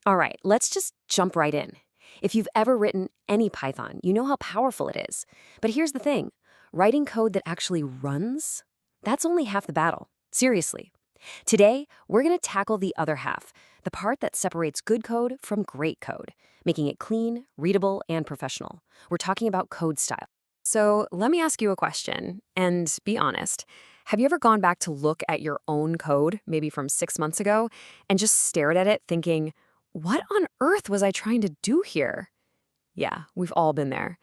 All right, let's just jump right in. If you've ever written any Python, you know how powerful it is. But here's the thing, writing code that actually runs, that's only half the battle. Seriously. Today, we're going to tackle the other half, the part that separates good code from great code, making it clean, readable, and professional. We're talking about code style. So let me ask you a question, and be honest. Have you ever gone back to look at your own code, maybe from 6 months ago, and just stared at it thinking, what on earth was I trying to do here? Yeah, we've all been there.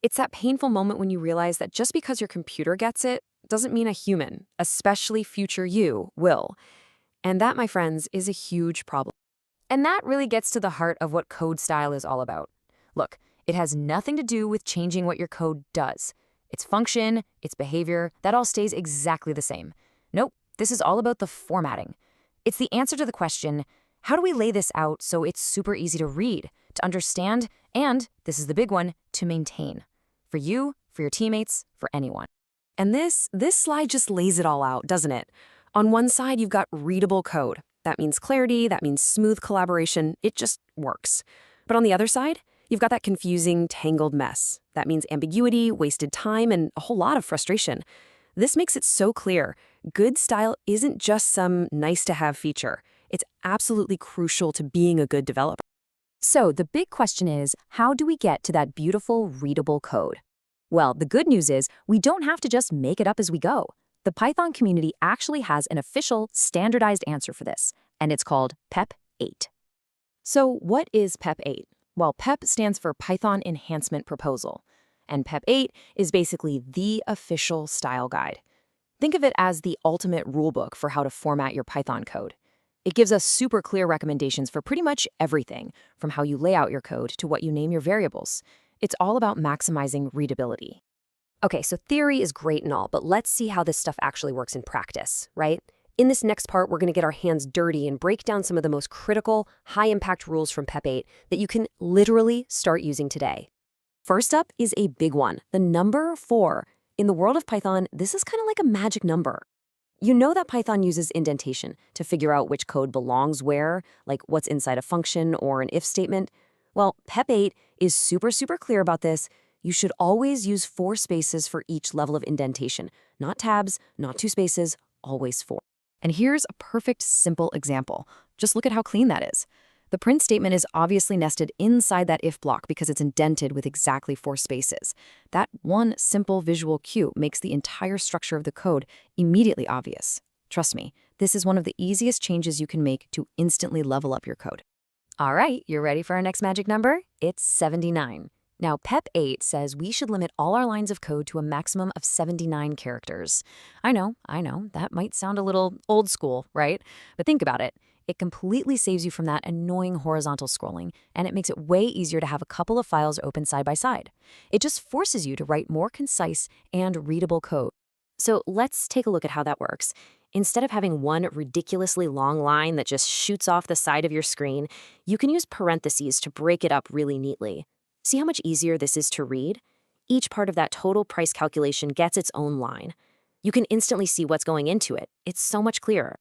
It's that painful moment when you realize that just because your computer gets it doesn't mean a human, especially future you, will. And that, my friends, is a huge problem. And that really gets to the heart of what code style is all about. Look, it has nothing to do with changing what your code does. Its function, its behavior, that all stays exactly the same. Nope, this is all about the formatting. It's the answer to the question, how do we lay this out so it's super easy to read, to understand, and, this is the big one, to maintain? For you, for your teammates, for anyone. And this slide just lays it all out, doesn't it? On one side, you've got readable code. That means clarity, that means smooth collaboration. It just works. But on the other side, you've got that confusing, tangled mess. That means ambiguity, wasted time, and a whole lot of frustration. This makes it so clear. Good style isn't just some nice-to-have feature. It's absolutely crucial to being a good developer. So the big question is, how do we get to that beautiful, readable code? Well, the good news is we don't have to just make it up as we go. The Python community actually has an official, standardized answer for this, and it's called PEP 8. So what is PEP 8? Well, PEP stands for Python Enhancement Proposal, and PEP 8 is basically the official style guide. Think of it as the ultimate rulebook for how to format your Python code. It gives us super clear recommendations for pretty much everything, from how you lay out your code to what you name your variables. It's all about maximizing readability. Okay, so theory is great and all, but let's see how this stuff actually works in practice, right? In this next part, we're going to get our hands dirty and break down some of the most critical, high-impact rules from PEP 8 that you can literally start using today. First up is a big one, the number 4. In the world of Python, this is kind of like a magic number. You know that Python uses indentation to figure out which code belongs where, like what's inside a function or an if statement. Well, PEP 8 is super clear about this. You should always use 4 spaces for each level of indentation. Not tabs, not 2 spaces, always 4. And here's a perfect, simple example. Just look at how clean that is. The print statement is obviously nested inside that if block because it's indented with exactly 4 spaces. That one simple visual cue makes the entire structure of the code immediately obvious. Trust me, this is one of the easiest changes you can make to instantly level up your code. All right, you're ready for our next magic number? It's 79. Now, PEP 8 says we should limit all our lines of code to a maximum of 79 characters. I know, that might sound a little old school, right? But think about it. It completely saves you from that annoying horizontal scrolling, and it makes it way easier to have a couple of files open side by side. It just forces you to write more concise and readable code. So let's take a look at how that works. Instead of having one ridiculously long line that just shoots off the side of your screen, you can use parentheses to break it up really neatly. See how much easier this is to read? Each part of that total price calculation gets its own line. You can instantly see what's going into it. It's so much clearer.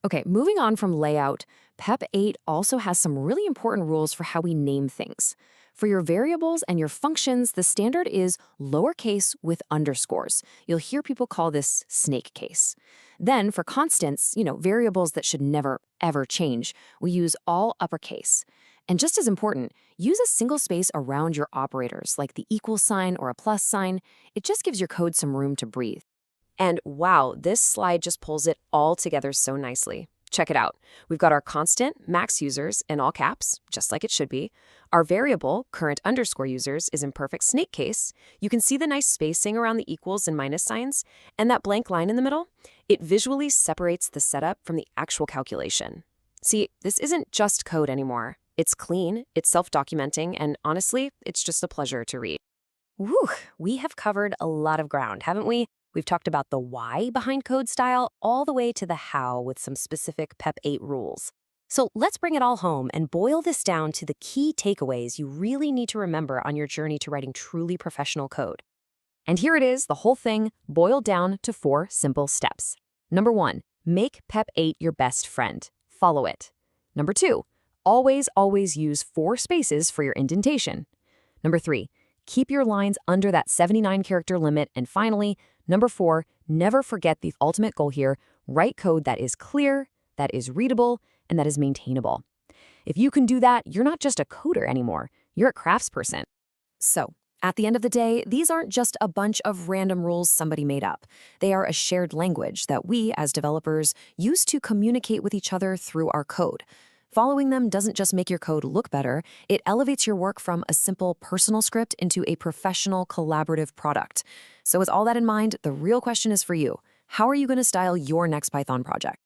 Okay, moving on from layout, PEP 8 also has some really important rules for how we name things. For your variables and your functions, the standard is lowercase with underscores. You'll hear people call this snake case. Then for constants, variables that should never, ever change, we use all uppercase. And just as important, use a single space around your operators, like the equal sign or a plus sign. It just gives your code some room to breathe. And wow, this slide just pulls it all together so nicely. Check it out. We've got our constant, max users, in all caps, just like it should be. Our variable, current underscore users, is in perfect snake case. You can see the nice spacing around the equals and minus signs. And that blank line in the middle, it visually separates the setup from the actual calculation. See, this isn't just code anymore. It's clean, it's self-documenting, and honestly, it's just a pleasure to read. Whew, we have covered a lot of ground, haven't we? We've talked about the why behind code style all the way to the how with some specific PEP 8 rules. So let's bring it all home and boil this down to the key takeaways you really need to remember on your journey to writing truly professional code. And here it is, the whole thing boiled down to 4 simple steps. Number 1, make PEP 8 your best friend. Follow it. Number 2, Always use 4 spaces for your indentation. Number 3, keep your lines under that 79-character limit. And finally, number 4, never forget the ultimate goal here: write code that is clear, that is readable, and that is maintainable. If you can do that, you're not just a coder anymore, you're a craftsperson. So, at the end of the day, these aren't just a bunch of random rules somebody made up. They are a shared language that we, as developers, use to communicate with each other through our code. Following them doesn't just make your code look better, it elevates your work from a simple personal script into a professional, collaborative product. So with all that in mind, the real question is for you: how are you going to style your next Python project?